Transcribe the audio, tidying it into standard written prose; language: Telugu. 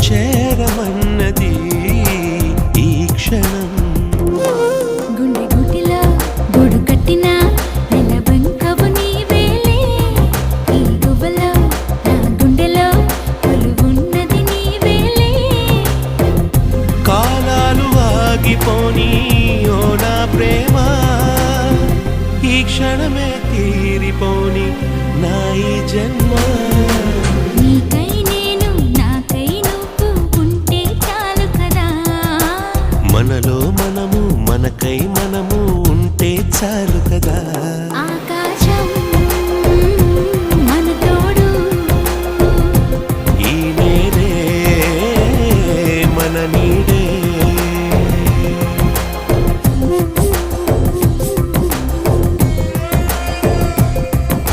చేరమన్నది ఈ క్షణం. గుండె గుటిలో గూడు కట్టిన నెలవంకవు నీవేలే, ఈ గువ్వలో నా గుండెలో కొలువున్నది నీవేలే. కాలాలు ఆగిపోని ఓ నా ప్రేమ, ఈ క్షణమే తీరిపోని నా ఈ జన్మ.